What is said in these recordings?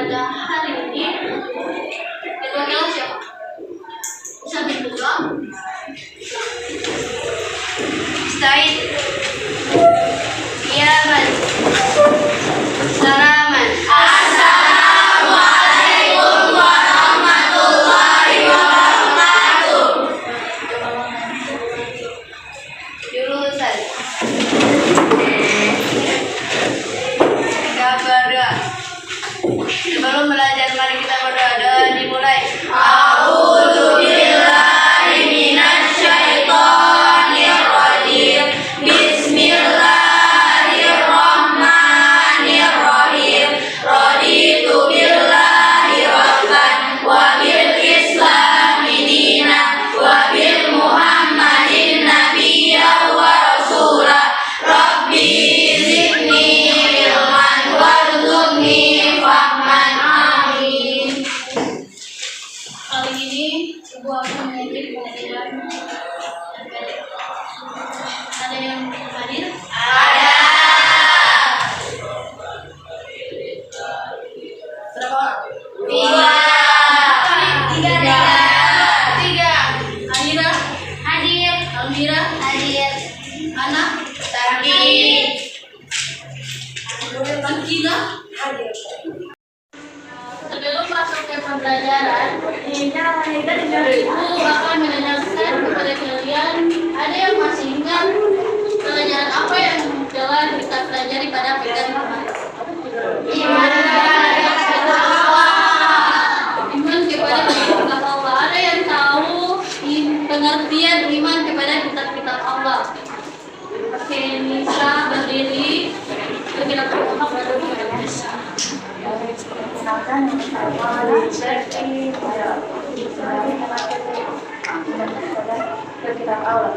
pada hari ini ketua kelas siapa? Bisa dibilang Said. Iya, Man. Salaman. Assalamualaikum warahmatullahi wabarakatuh. Jurusan. Kita berdoa. Sebelum belajar, mari kita berdoa. Doa dimulai. A'udzubillahi minasyaitonir rajim. Bismillahirrahmanirrahim. Raditu billahi rabban wa bil islami dinan wa bil muhammadin nabiyyan wa rasulah. Rabbi zidni ilman warzuqni fahman. Amin. Kali ini Ibu akan mengikuti pelajaran. Ada yang hadir? Ada. Berapa orang? Tiga. Aira? Hadir. Almira? Hadir. Anak? Hadir. Angkina? Hadir. Sebelum masuk ke pembelajaran, Ibu akan menanyakan kepada kalian, ada yang masih ingat pelajaran apa yang telah kita pelajari pada pekan kemarin? Iman kepada kitab Allah. Ada yang tahu pengertian iman kepada kitab-kitab Allah? Oke, Nisa berdiri. Kita pertama berdiri. Perkenalkan, yang pertama berarti kitab Allah.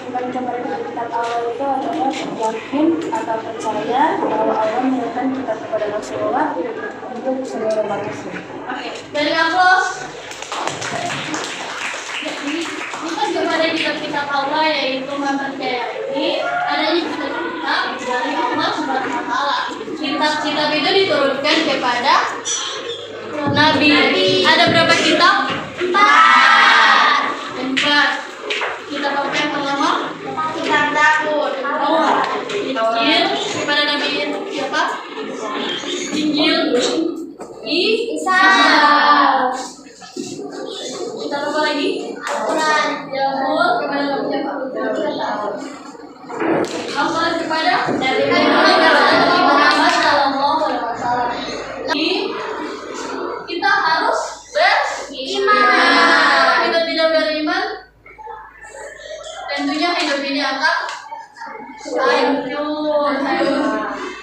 Iman kepada kitab Allah itu adalah yakin atau percaya bahwa Allah menurunkan kitab kepada Rasulullah untuk seluruh manusia. Oke, dari Aplos. Iman kepada kitab-kitab Allah yaitu mempercayai adanya kitab-kitab dari Allah Subhanahu wa Ta'ala. Kitab-kitab itu diturunkan kepada Nabi. Ada berapa kitab? 4. Kitab apa yang pertama? Kitab Taurat. Injil kepada Nabi siapa? Injil Isa. Kitab apa lagi? Al-Quran. Zabur kepada Nabi siapa? Al-Quran kepada Nabi Muhammad sallallahu alaihi wasallam. Kita harus beriman. Kita tidak beriman, tentunya hidup ini akan hancur,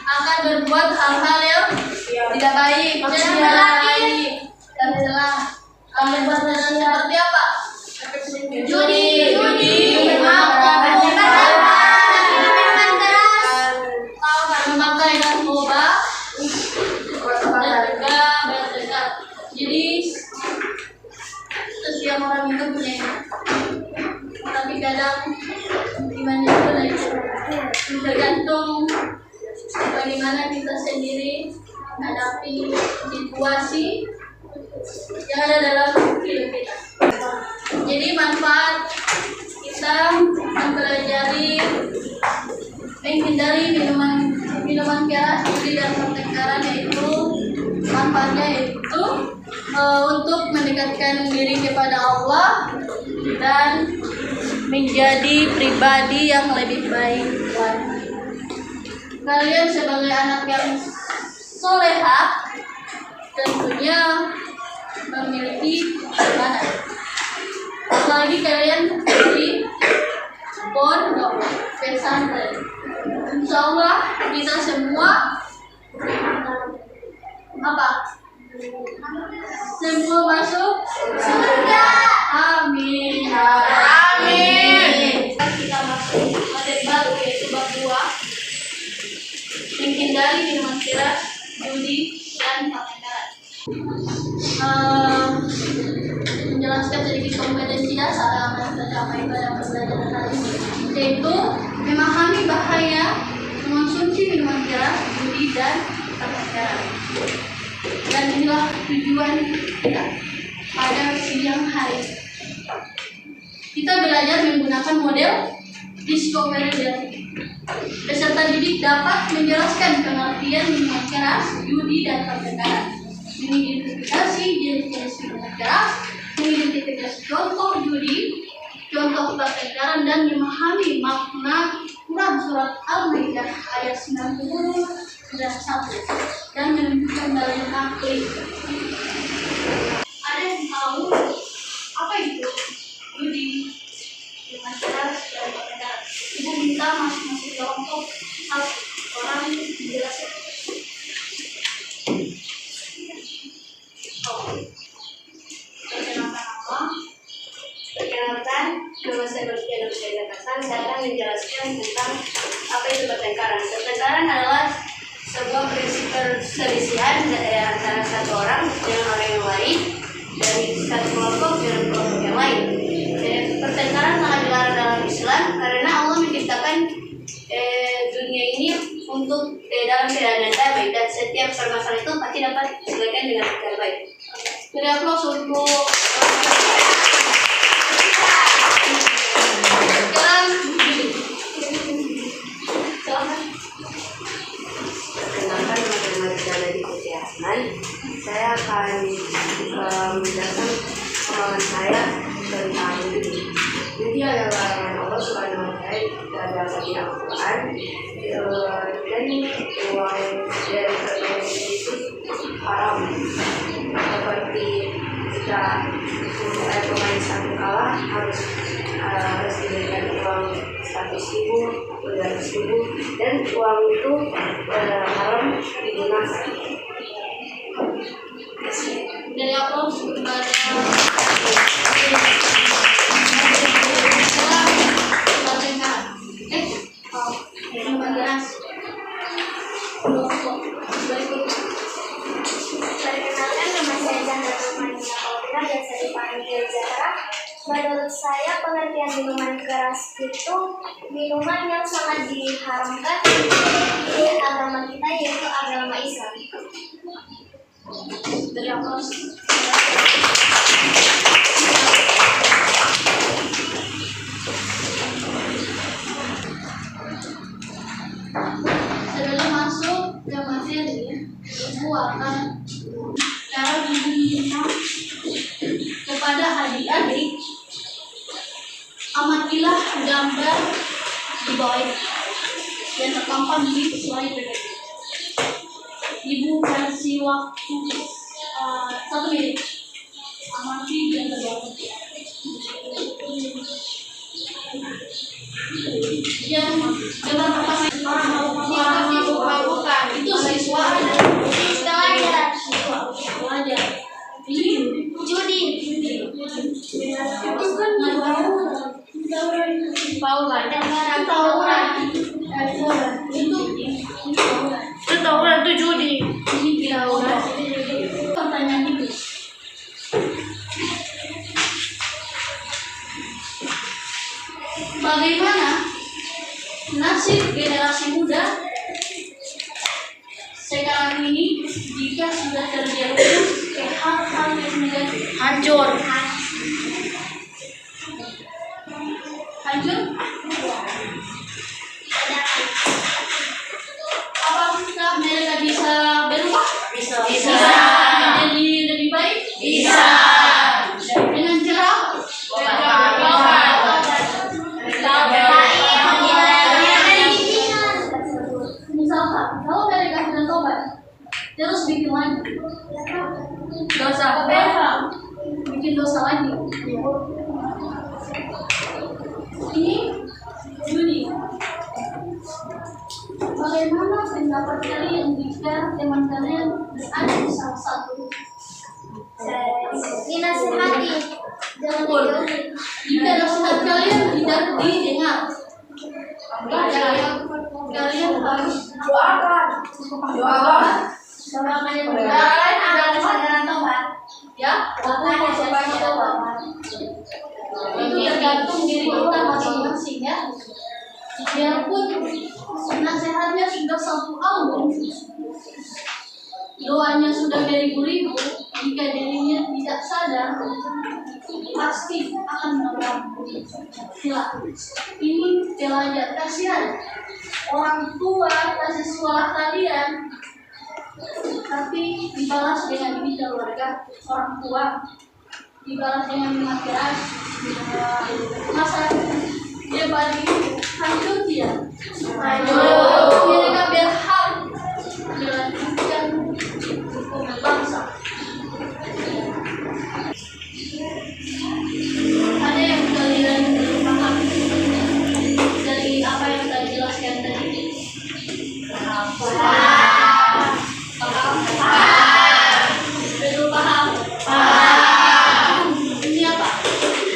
akan berbuat hal-hal yang tidak baik, dan salah. Berbuat seperti apa? Judi, memakai narkoba, dan juga berdekat. Jadi setiap orang itu punya iman, tapi kadang imannya itu tergantung bagaimana kita sendiri menghadapi situasi yang ada dalam hidup kita. Jadi manfaat kita mempelajari menghindari minuman keras, judi dan pertengkaran, yaitu manfaatnya yaitu untuk mendekatkan diri kepada Allah dan menjadi pribadi yang lebih baik lagi. Kalian sebagai anak yang solehah tentunya memiliki keimanan. Apalagi kalian di pondok pesantren. Insya Allah kita semua apa? Semua masuk surga. Amin. Amin. Kita masuk materi baru yaitu bab 2. Menghindari minuman keras, judi dan pertengkaran. Menjelaskan sedikit kompetensi dasar yang akan kita capai pada pembelajaran kali ini, yaitu memahami bahaya mengonsumsi minuman keras, judi dan pertengkaran. Dan inilah tujuan kita pada siang hari. Kita belajar menggunakan model Discovery Learning. Peserta didik dapat menjelaskan pengertian minuman keras, judi, dan pertengkaran, mengidentifikasi jenis-jenis minuman keras, mengidentifikasi contoh judi, contoh pertengkaran, dan memahami makna Quran surat Al-Maidah ayat 91 dan menunjukkan dalil akli. Ada yang tahu apa itu judi, minuman keras, dan pertengkaran? Ibu minta masing-masing kelompok satu orang menjelaskan. Perkenalkan, nama saya Bertiana Hasan. Saya akan menjelaskan tentang apa itu pertengkaran. Pertengkaran adalah sebuah prinsip perselisihan antara satu orang dengan orang yang lain, dari satu kelompok dengan kelompok yang lain. Pertengkaran sangat dilarang dalam Islam karena Allah menciptakan dunia ini untuk dalam keadaan damai, dan setiap permasalahan itu pasti dapat diselesaikan dengan cara baik. Jadi aplaus untuk sekarang silakan. Perkenalkan, nama saya Diki Hasnan. Saya akan menjelaskan pengalaman saya tentang judi. Judi adalah larangan Allah Subhanahu wa Ta'ala dalam Al-Quran, dan uang dari permainan itu haram. Seperti jika pemain satu kalah harus diberikan uang 100.000 atau 200.000, dan uang itu haram digunakan. Dari aplaus kepada Perkenalkan, nama saya Zahra Rumania Paulina, biasa dipanggil Zahra. Menurut saya, pengertian minuman keras itu minuman yang sangat diharamkan di agama kita, yaitu agama Islam. dari aplaus. Sebelum masuk ke materi, Ibu akan cara meminta kepada adik-adik amatilah gambar di bawah ini yang terpampang di slide berikut. Ibu kasih waktu 1 menit. Amati dan terbawa. Yang gambar pertama bukan itu siswa ada siswa belajar. Ini Judi. itu kan Paula itu tawuran itu judi. Ini tawuran. Pertanyaan itu. Bagaimana nasib generasi muda sekarang ini jika sudah terjerumus ke hal-hal yang negatif? Hancur. Apakah mereka bisa berubah? Bisa. Jadi lebih baik? Bisa. Dengan cara misalkan kalau mereka sudah tobat terus bikin lagi bikin dosa lagi, ini judi. Bagaimana pendapat kalian jika teman kalian ada di salah satu? Dinasihati, jangan dijauhi. Jika nasihat kalian tidak didengar, kalian harus doakan yang benar ada kesadaran tobat, ya. Lakukan supaya tobat. Itu tergantung diri kita masing-masing, ya. Biarpun nasihatnya sudah 1 album, doanya sudah beribu-ribu, jika dirinya tidak sadar, pasti akan mengalami hilang. Ini pelajar kasihan. Orang tua kasih sekolah kalian, tapi dibalas dengan ini keluarga orang tua, dibalas dengan minuman keras. Masa dia bagi hancur dia. Mereka berhak dilanjutkan hukum bangsa. Ada yang kalian paham dari apa yang saya jelaskan tadi? Paham. Betul paham? Paham. Ini apa?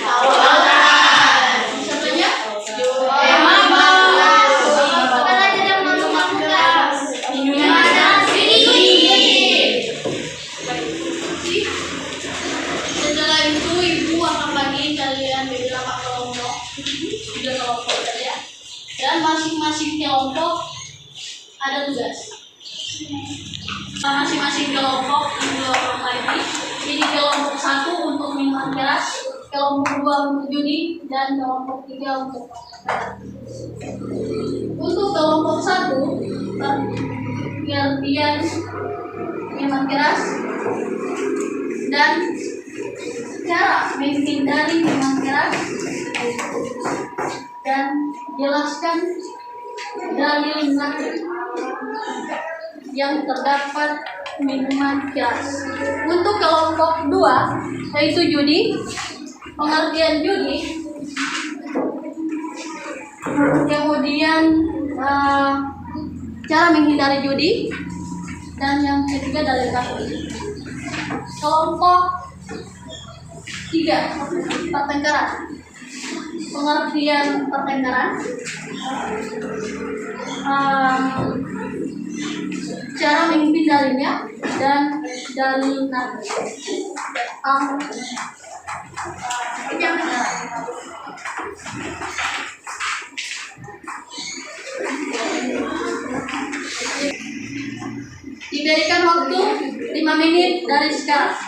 Awalan. Contohnya? Bukan aja yang mabuk-mabukan. Minuman setelah itu ibu akan bagi kalian beberapa kelompok, 3 kelompok saja, dan masing-masing kelompok ada tugas. Masing-masing kelompok lagi. Jadi kelompok 1 untuk minuman keras, kelompok 2 untuk judi, dan kelompok 3 untuk untuk kelompok 1 pengertian minuman keras dan cara menghindari minuman keras, dan jelaskan dalil nakli yang terdapat minuman keras. Untuk kelompok 2 yaitu judi, pengertian judi, kemudian cara menghindari judi, dan yang ketiga dalil nakli. Kelompok 3 pertengkaran, pengertian pertengkaran, cara menghindarinya, dan dalil nakli. Ini yang benar. Diberikan waktu 5 menit dari sekarang.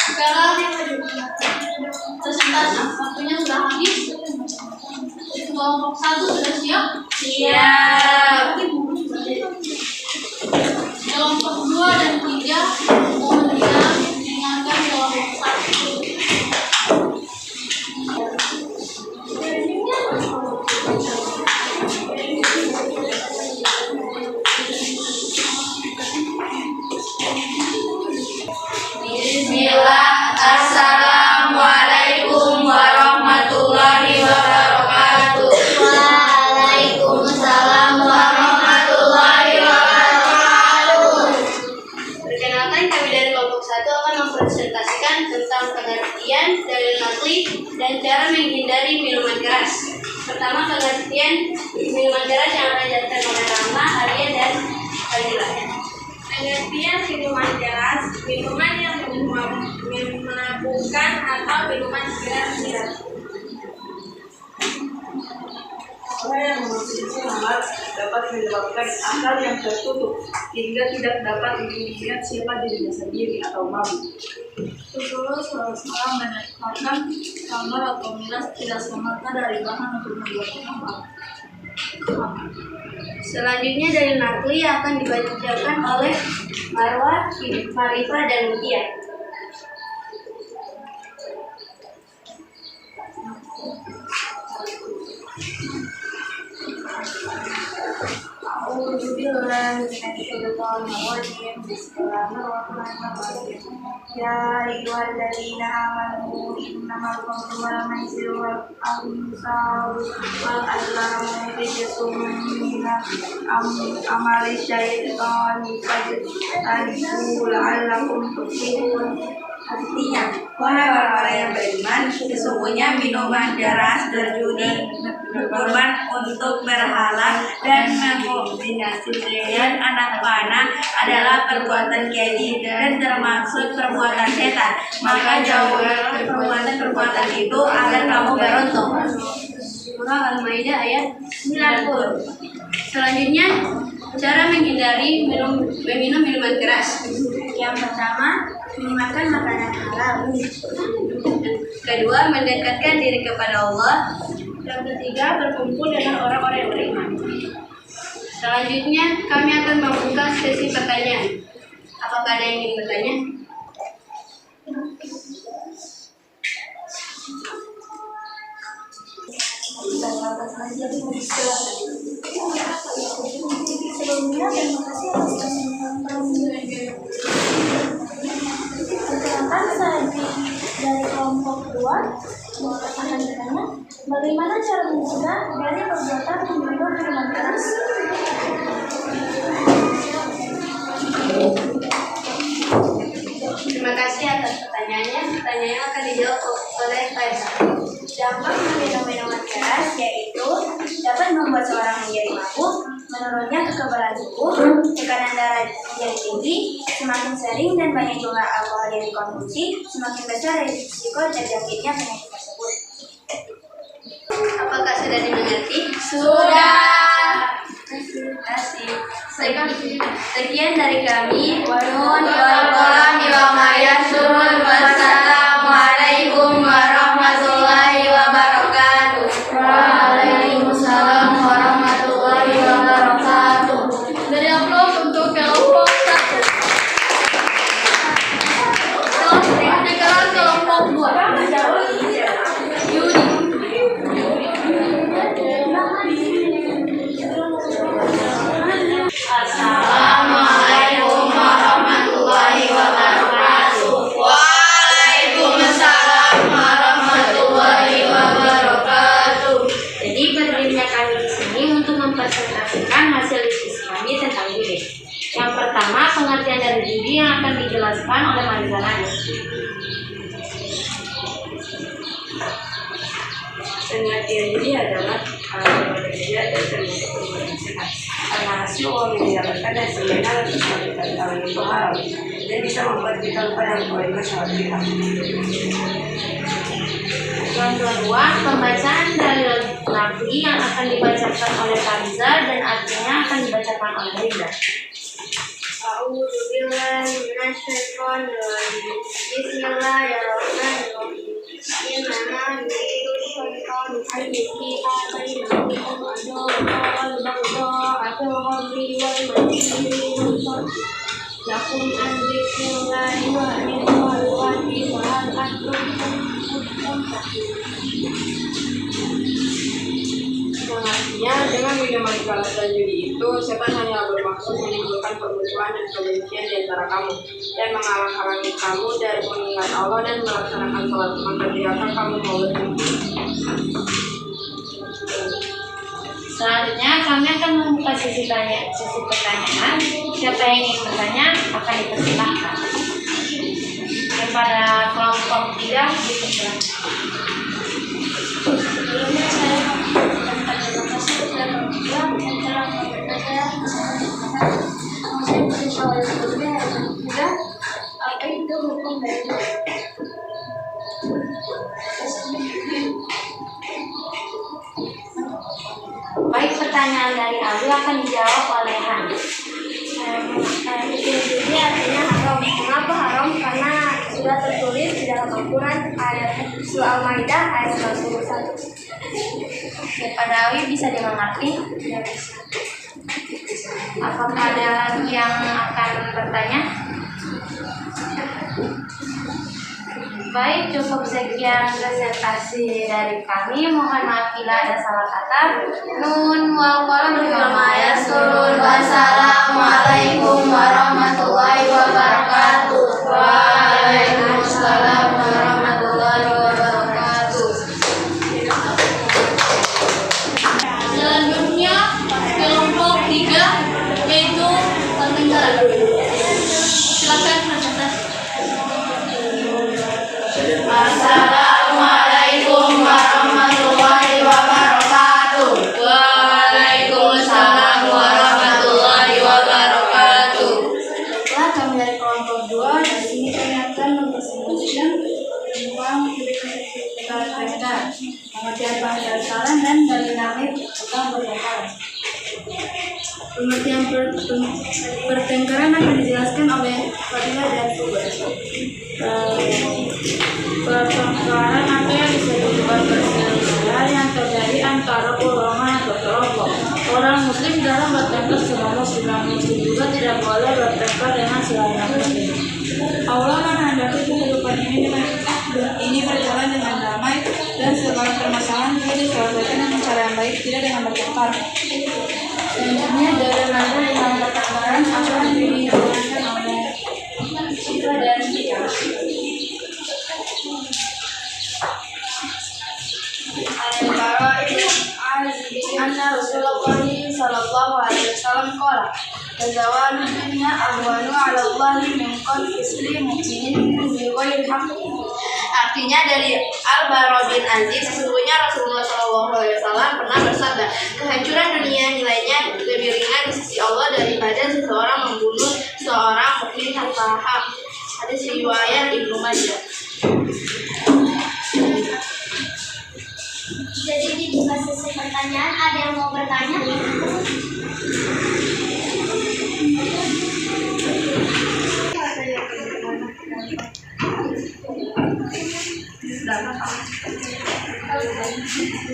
Sekarang presentasi waktunya sudah habis. Kelompok 1 sudah siap? Siap. Kelompok 2 dan 3 mohon diam mendengarkan kelompok 1. Bismillah. Assalamualaikum warahmatullahi wabarakatuh. Waalaikumsalam warahmatullahi wabarakatuh. Perkenalkan, kami dari kelompok 1 akan mempresentasikan tentang pengertian, dalil nakli, dan cara menghindari minuman keras. Pertama, pengertian minuman keras yang akan dijelaskan oleh Rama, Arya, dan Fadila. Pengertian minuman keras, minuman yang memabukkan atau minuman keras. Hal yang mengonsumsi hangat dapat menyebabkan akal yang tertutup hingga tidak dapat mengingat siapa dirinya sendiri atau mabuk. Setelah salah menetapkan kamar atau miras tidak semata dari bahan untuk membuat kamar. Selanjutnya dalil nakli akan dibacakan oleh Marwah, Farifah, dan Mutia. A'udzubillahi minasyaitonirrajim. Bismillahirrahmanirrahim. Ya ayyuhalladzina amanu innamal khamru wal maisiru wal ansabu wal azlamu rijsun minal amali syaitani fajtanibuhu la'allakum tuflihun. Artinya, wahai orang-orang yang beriman, sesungguhnya minuman keras dan judi, kurban untuk berhala dan mengkombinasi dengan anak panah adalah perbuatan keji dan termasuk perbuatan setan. Maka jauhilah perbuatan itu agar kamu beruntung. Surah Al-Maidah ayat 90. Selanjutnya, cara menghindari meminum minuman keras. Yang pertama, memakan makanan halal. Kedua, mendekatkan diri kepada Allah. Yang ketiga, berkumpul dengan orang-orang yang beriman. Selanjutnya, kami akan membuka sesi pertanyaan. Apakah ada yang ingin bertanya? Sebelumnya, terima kasih atas kesempatan. Perkenalkan, saya dari kelompok 2 akan bertanya, bagaimana cara mencegah dari perbuatan meminum minuman keras? Terima kasih atas pertanyaannya. Pertanyaannya akan dijawab oleh Faisal. Dampak meminum minuman keras yaitu dapat membuat seorang menjadi mabuk, menurunnya kekebalan tubuh, tekanan darah menjadi tinggi, semakin sering dan banyak jumlah alkohol yang dikonsumsi, semakin besar risiko terjangkitnya penyakit tersebut. Apakah sudah dimengerti? Sudah. Terima kasih. Sekian dari kami. Nun wal qalami wa ma yasurun. Wassalamualaikum warahmatullahi wabarakatuh. Waalaikumsalam warahmatullahi wabarakatuh. Dari aplaus untuk kelompok 1. Sekarang kelompok 2. Yudi. Assalamualaikum warahmatullahi wabarakatuh. Waalaikumsalam warahmatullahi wabarakatuh. Jadi berdirinya kami di sini untuk mempresentasikan hasil diskusi kami tentang judi. Yang pertama, pengertian dari judi yang akan dijelaskan oleh Mariza Nadia. Pengertian judi adalah bekerja dan termasuk perbuatan sehat. Karena hasil uang yang didapatkan dari sebenarnya atau suatu tantangan itu haram dan bisa membuat kita lupa dan kewajiban sholat kita. Yang kedua, pembacaan dalil lafzi yang akan dibacakan oleh Mariza dan artinya akan dibacakan oleh Rinda. A'udzubillahi minasyaitonirrajim. Bismillahirrahmanirrahim. Innama yuridu syaitan an yuqi'a bainakum al-adawata wal baghdha'a fil khamri wal maisir lakum an dzikrillahi wa anil khalwati wa hal antum muttaqun. Artinya, dengan minuman keras dan judi itu, setan hanya bermaksud menimbulkan permusuhan dan kebencian di antara kamu dan menghalang-halangi kamu dari mengingat Allah dan melaksanakan sholat. Maka biarkan kamu mau berhenti. Selanjutnya kami akan membuka sesi pertanyaan. Siapa yang ingin bertanya akan dipersilahkan. Kepada kelompok 3 dipersilahkan. Sebelumnya saya mengucapkan terima kasih kepada Bapak yang telah memberikan saya kesempatan saya bersama sebelumnya yang juga apa itu hukum dari Baik, pertanyaan dari Abi akan dijawab oleh Han. Jadi artinya haram. Mengapa haram? Karena sudah tertulis di dalam Al-Quran ayat surah Al-Maidah ayat 91. Kepada Abi bisa dimengerti? Ya, bisa. Apakah ada lagi yang akan bertanya? Baik, cukup sekian presentasi dari kami. Mohon maaf bila ada salah kata. Nun wal qalam wa ma yasurun. Silakan presentasi. Assalamualaikum warahmatullahi wabarakatuh. Waalaikumsalam warahmatullahi wabarakatuh. Baiklah, kami dari kelompok 2 di sini kami akan mempresentasikan tentang pertengkaran, pengertian bahasa salah dan dalil tentang pertengkaran. Pengertian pertengkaran akan dijelaskan oleh Fadilah dan Tuba. Pertengkaran artinya disebutkan perselisihan yang terjadi antara golongan atau kelompok. Orang Muslim dalam bertengkar sama Muslim juga tidak boleh bertengkar dengan selain Muslim. Allah menghendaki kehidupan ini berjalan dengan damai dan segala permasalahan juga diselesaikan dengan cara yang baik, tidak dengan bertengkar. Selanjutnya dari nada yang pertengkaran akan dijelaskan oleh Syifa dan Tika. Al-Bara itu anna Rasulullah sallallahu alaihi wasallam qala tazawalu dunya ahwanu 'ala Allahi min qatli mu'minin bi ghairi haqq. Artinya dari Al-Bara bin Azib, sesungguhnya Rasulullah SAW pernah bersabda, kehancuran dunia nilainya lebih ringan di sisi Allah daripada seseorang membunuh seorang mukmin tanpa hak. Hadis riwayat Ibnu Majah. Jadi dibuka sesi pertanyaan, ada yang mau bertanya?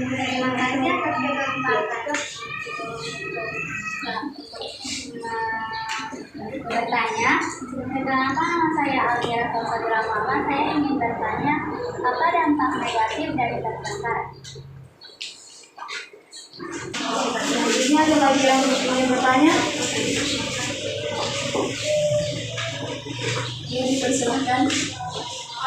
Terima kasih atas kesempatan bertanya. Kenapa nama saya Almira Fadila Mama? Saya ingin bertanya, apa dampak negatif dari pertengkaran? Selanjutnya ada lagi yang ingin bertanya? Ini dipersilakan.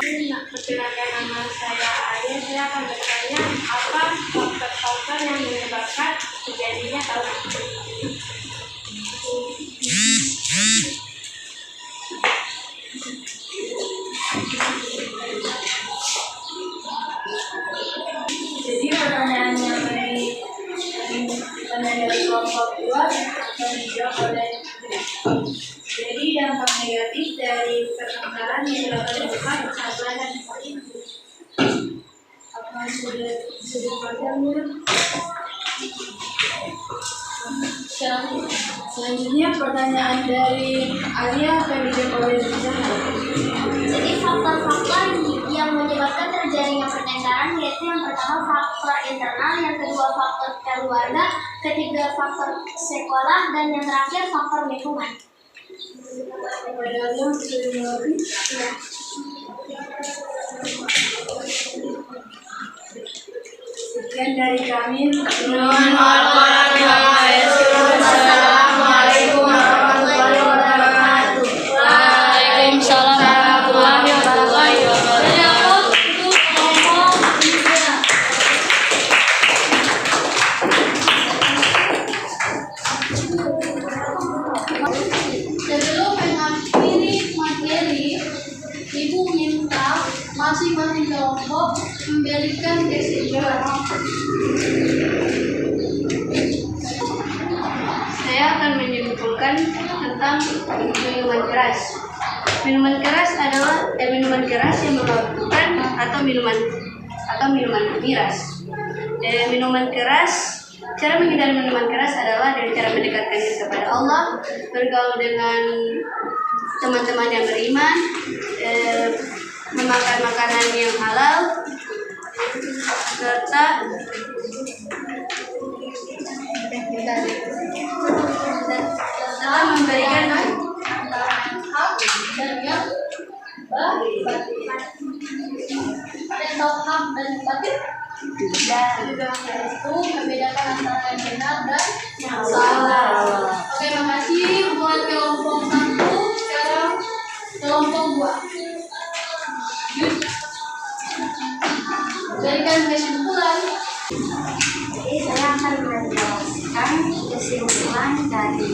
Perkenalkan, nama saya Arya. Saya akan bertanya apa faktor-faktor yang menyebabkan terjadinya tawuran. Jadi pertanyaan yang dari kelompok 2 akan dijawab oleh jadi dampak negatif dari pertengkaran yang dapat berupa persatuan dan kesatuan. Apa sudah dipelajari? Selanjutnya pertanyaan dari Alia akan dijawab oleh Zahra. Jadi faktor-faktor yang menyebabkan terjadinya pertengkaran yaitu yang pertama faktor internal, yang kedua faktor keluarga, ketiga faktor sekolah, dan yang terakhir faktor lingkungan. Sekian dari kami. Assalamualaikum warahmatullahi wabarakatuh. Waalaikumsalam warahmatullahi wabarakatuh. Sebelum mengakhiri materi, Ibu minta masing-masing kelompok memberikan kesimpulan. Saya akan menyimpulkan tentang minuman keras. Minuman keras adalah minuman keras yang memabukkan atau minuman miras. Minuman keras, cara menghindari minuman keras adalah dari cara mendekatkan diri kepada Allah, bergaul dengan teman-teman yang beriman, memakan makanan yang halal, serta memberikan Antara yang hak dan yang batil. Ada yang tahu hak dan batil? Tidak. Itu membedakan antara yang benar dan yang salah. Oke, makasih buat kelompok 1. Sekarang kelompok 2. Berikan kesimpulan. Jadi saya akan menjelaskan kesimpulan dari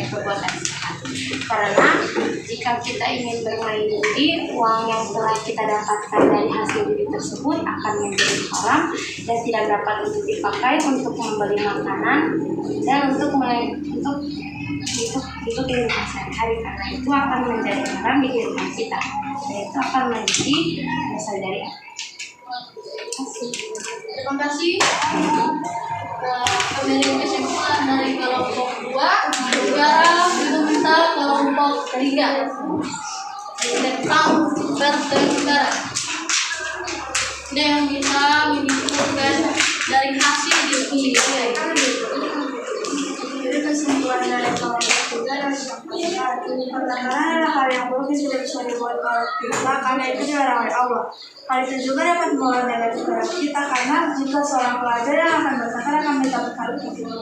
perbuatan sehat. Karena jika kita ingin bermain judi, uang yang telah kita dapatkan dari hasil judi tersebut akan menjadi haram dan tidak dapat untuk dipakai untuk membeli makanan dan untuk kehidupan sehari-hari, karena itu akan menjadi haram di kehidupan kita dan itu akan menjadi dosa dari Terima kasih. Pemilihan kesimpulan dari kelompok 2. Sekarang kita minta kelompok 3 tentang bertengkar. Ada yang bisa menyimpulkan dari hasil judi. Jadi kesimpulan dari kelompok 3 dan pertengkaran adalah hal yang buruk yang tidak bisa dibuat oleh kita karena itu dilarang oleh Allah. Hal itu juga dapat membawa negatif terhadap kita karena jika seorang pelajar yang akan bertengkar akan mendapatkan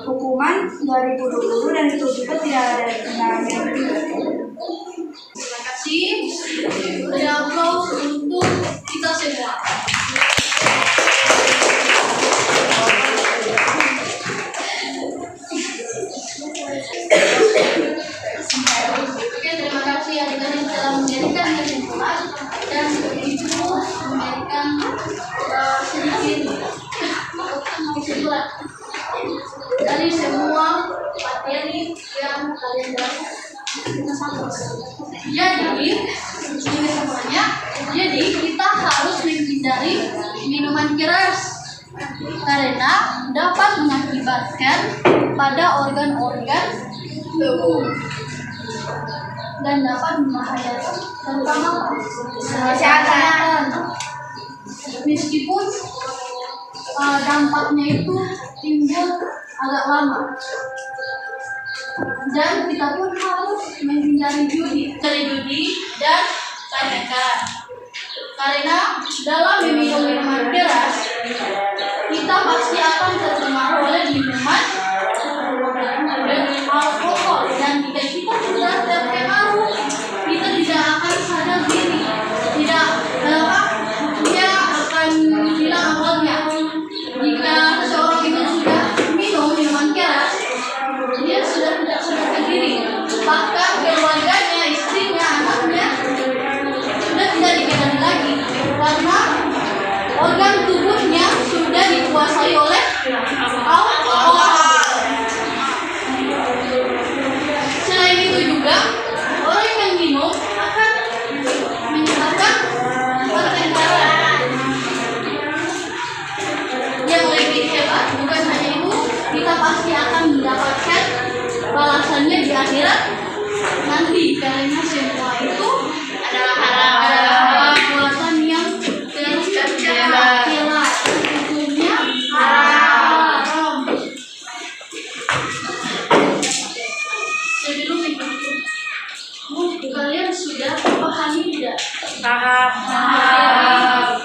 hukuman dari guru-guru dan itu juga tidak ada kebenaran yang Terima kasih. Beri aplaus untuk kita semua. Oke, terima kasih adik-adik telah menjadikan kesimpulan dan ibu memberikan sedikit kesimpulan dari semua materi yang kalian dapat. Jadi ini semuanya. Jadi kita harus menghindari minuman keras karena dapat mengakibatkan pada organ-organ tubuh dan dapat membahayakan terutama kesehatan. Meskipun dampaknya itu timbul agak lama. Dan kita pun harus menghindari judi dan pertengkaran. Karena dalam meminum minuman keras, kita pasti akan terpengaruh oleh minuman alkohol, dan jika kita sudah terpengaruh, kita tidak akan sadar diri, dia akan hilang akalnya. Jika seseorang itu sudah minum minuman keras, dia sudah tidak sadarkan diri, bahkan keluarganya, istrinya, anaknya sudah tidak dikenali lagi karena organ tubuhnya sudah dikuasai oleh alkohol. Selain itu juga orang yang minum akan menyebabkan pertengkaran. Yang lebih hebat bukan hanya itu, kita pasti akan mendapatkan balasannya di akhirat nanti, karena semua itu adalah perbuatan yang tercela, hukumnya haram. Sebelum itu, kalian sudah pahami tidak? Paham.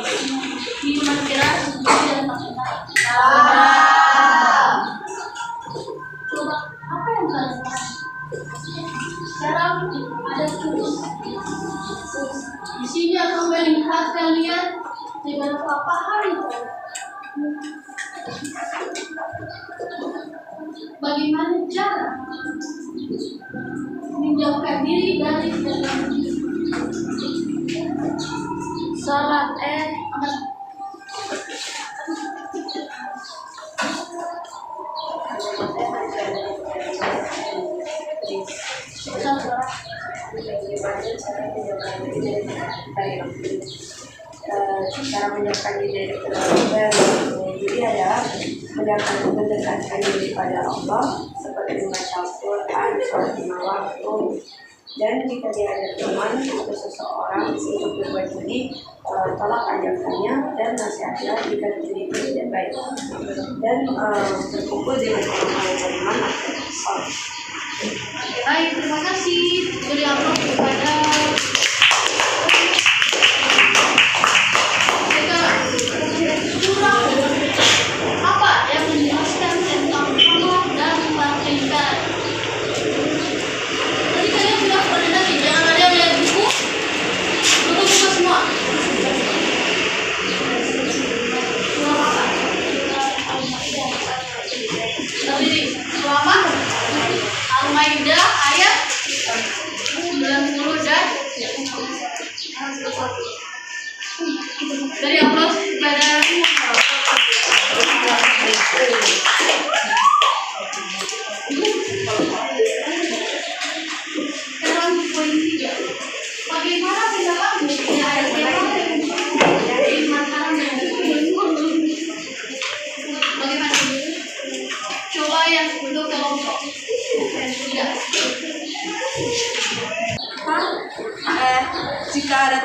Minuman keras dan paham. Coba apa yang kalian paham? Sekarang ada tulis. Di sini akan melihat kalian dengan paham itu. Bagaimana cara menjauhkan diri dari dalam salat cara menjauhkan diri dari perbuatan jadi adalah mendekatkan diri pada Allah seperti membaca Al-Quran, sholat 5 waktu, dan jika diajak teman atau seseorang untuk berbuat judi, tolak ajakannya dan nasihatnya jika judi itu tidak baik, dan berkumpul dengan orang-orang beriman atau sholat. Baik, terima kasih. Beri aplaus kepada surah apa yang menjelaskan tentang Allah dan pertengkaran. Tadi kalian sudah pada tadi, jangan ada yang lihat buku, tutup buku semua. Surah apa? Tadi, surah apa?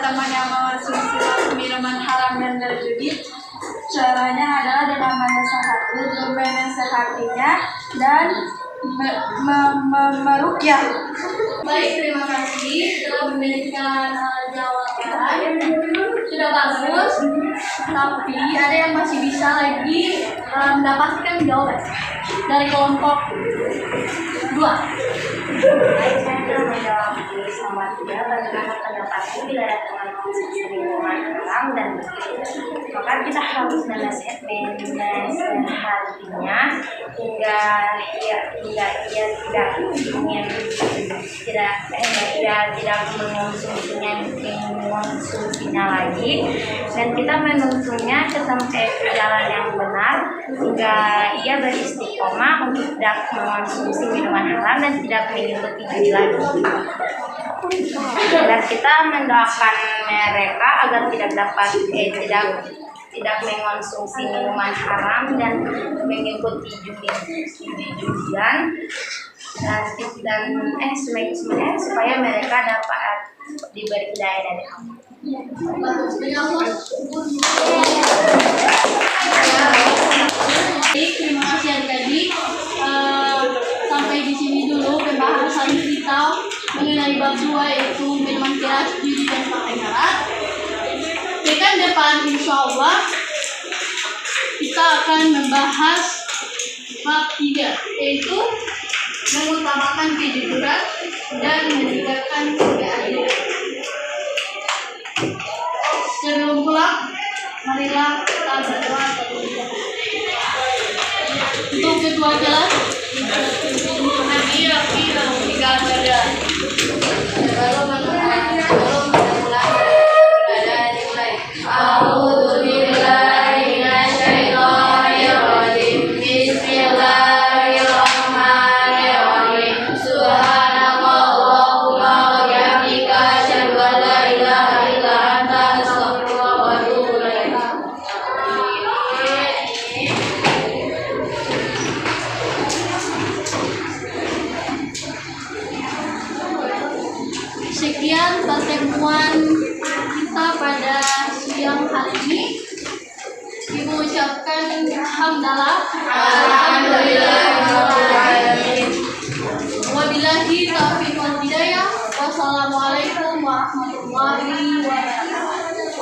teman-teman yang mengonsumsi minuman haram dan berjudi, caranya adalah dengan menasehatinya dan meruqyah. Baik, terima kasih telah memberikan jawaban. Sudah bagus, tapi ada yang masih bisa lagi mendapatkan jawaban dari kelompok 2. Baik, saya telah menjawab di nomor 3. Bagaimana pendapatmu bila ada teman mengonsumsi minuman haram dan maka kita harus menasehatinya hingga ia tidak mengonsumsinya lagi, dan kita menuntunnya sampai ke jalan yang benar hingga ia beristiqomah untuk tidak mengonsumsi minuman haram dan tidak mengikuti judi lagi. Dan kita mendoakan mereka agar tidak mengonsumsi minuman haram dan mengikuti judi-judian dan semuanya supaya mereka dapat diberi hidayah dari Allah. Baik, terima kasih adik-adik. Sampai di sini dulu pembahasan kita mengenai bab 2, yaitu minuman keras, judi dan pakai syarat. Pekan depan insya Allah kita akan membahas bab 3, yaitu mengutamakan kejujuran dan meninggalkan keadilan. Sebelum pulang, marilah kita berdoa terlebih dahulu. Untuk ketua kelas, sekian pertemuan kita pada siang hari ini. Ibu ucapkan hamdalah. Alhamdulillah. Wabillahi taufiq wal hidayah. Wassalamualaikum warahmatullahi wabarakatuh.